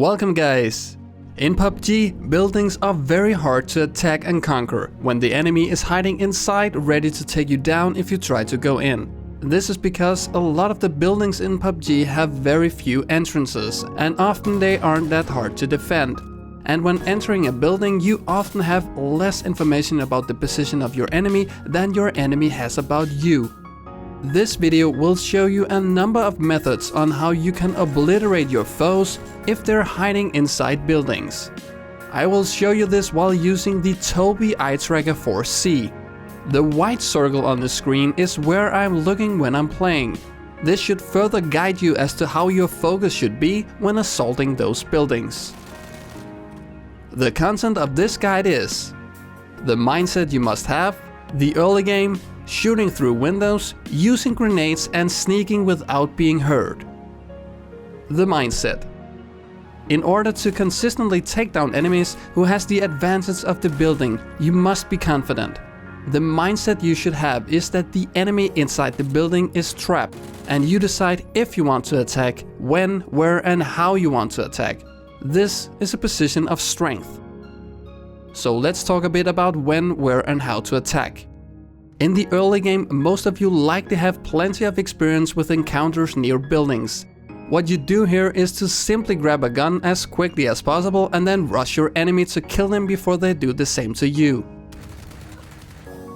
Welcome guys! In PUBG, buildings are very hard to attack and conquer when the enemy is hiding inside ready to take you down if you try to go in. This is because a lot of the buildings in PUBG have very few entrances and often they aren't that hard to defend. And when entering a building, you often have less information about the position of your enemy than your enemy has about you. This video will show you a number of methods on how you can obliterate your foes if they're hiding inside buildings. I will show you this while using the Tobii Eye Tracker 4C. The white circle on the screen is where I'm looking when I'm playing. This should further guide you as to how your focus should be when assaulting those buildings. The content of this guide is the mindset you must have, the early game, shooting through windows, using grenades and sneaking without being heard. The mindset. In order to consistently take down enemies who has the advantage of the building, you must be confident. The mindset you should have is that the enemy inside the building is trapped and you decide if you want to attack, when, where and how you want to attack. This is a position of strength. So let's talk a bit about when, where and how to attack. In the early game, most of you likely have plenty of experience with encounters near buildings. What you do here is to simply grab a gun as quickly as possible and then rush your enemy to kill them before they do the same to you.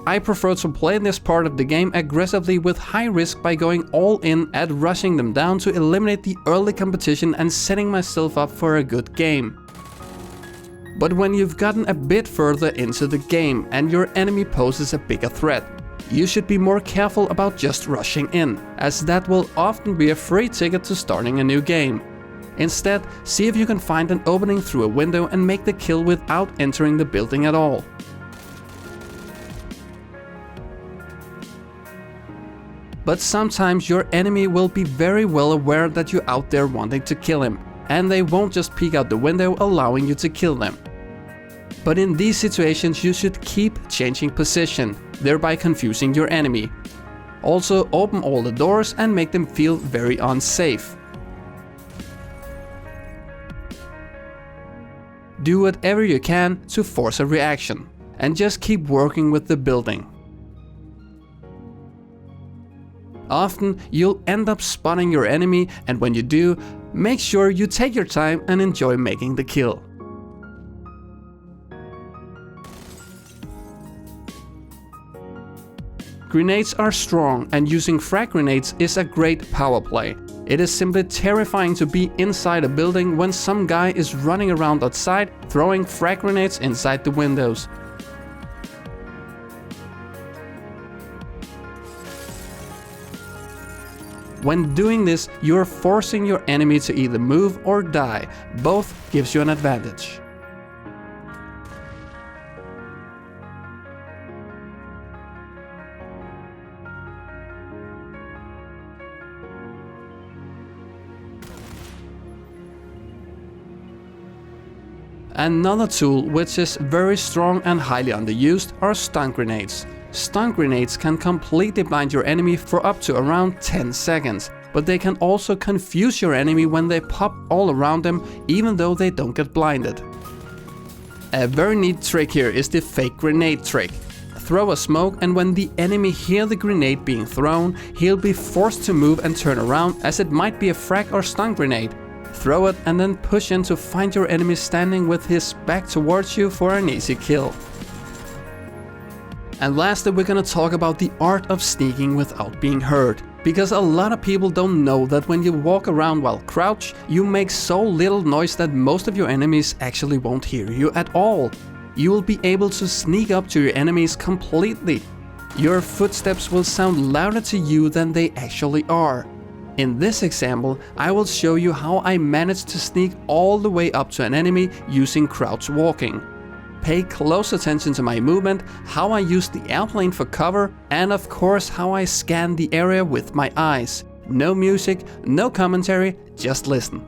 I prefer to play this part of the game aggressively with high risk by going all in at rushing them down to eliminate the early competition and setting myself up for a good game. But when you've gotten a bit further into the game and your enemy poses a bigger threat, you should be more careful about just rushing in, as that will often be a free ticket to starting a new game. Instead, see if you can find an opening through a window and make the kill without entering the building at all. But sometimes your enemy will be very well aware that you're out there wanting to kill him, and they won't just peek out the window allowing you to kill them. But in these situations you should keep changing position, thereby confusing your enemy. Also open all the doors and make them feel very unsafe. Do whatever you can to force a reaction, and just keep working with the building. Often you'll end up spotting your enemy, and when you do, make sure you take your time and enjoy making the kill. Grenades are strong and using frag grenades is a great power play. It is simply terrifying to be inside a building when some guy is running around outside throwing frag grenades inside the windows. When doing this, you're forcing your enemy to either move or die. Both gives you an advantage. Another tool which is very strong and highly underused are stun grenades. Stun grenades can completely blind your enemy for up to around 10 seconds, but they can also confuse your enemy when they pop all around them even though they don't get blinded. A very neat trick here is the fake grenade trick. Throw a smoke and when the enemy hears the grenade being thrown, he'll be forced to move and turn around as it might be a frag or stun grenade. Throw it and then push in to find your enemy standing with his back towards you for an easy kill. And lastly, we're gonna talk about the art of sneaking without being heard. Because a lot of people don't know that when you walk around while crouched, you make so little noise that most of your enemies actually won't hear you at all. You will be able to sneak up to your enemies completely. Your footsteps will sound louder to you than they actually are. In this example, I will show you how I managed to sneak all the way up to an enemy using crouch walking. Pay close attention to my movement, how I use the airplane for cover, and of course how I scan the area with my eyes. No music, no commentary, just listen.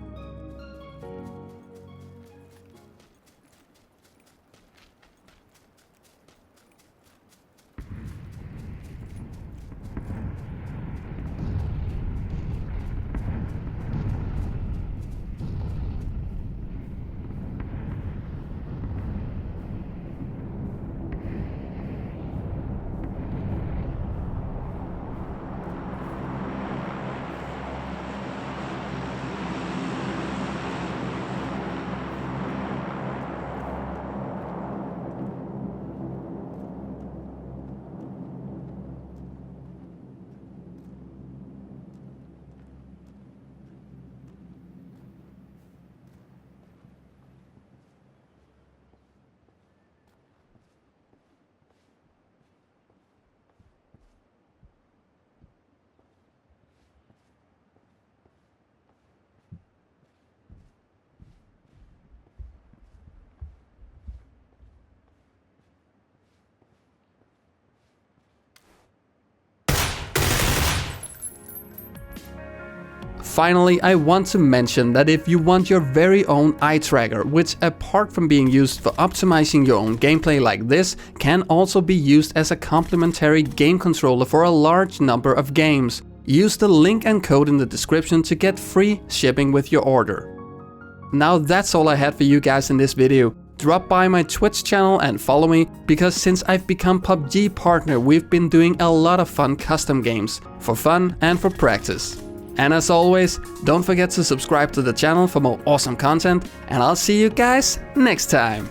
Finally, I want to mention that if you want your very own eye tracker, which apart from being used for optimizing your own gameplay like this, can also be used as a complementary game controller for a large number of games, use the link and code in the description to get free shipping with your order. Now that's all I had for you guys in this video. Drop by my Twitch channel and follow me, because since I've become PUBG partner, we've been doing a lot of fun custom games, for fun and for practice. And as always, don't forget to subscribe to the channel for more awesome content, and I'll see you guys next time.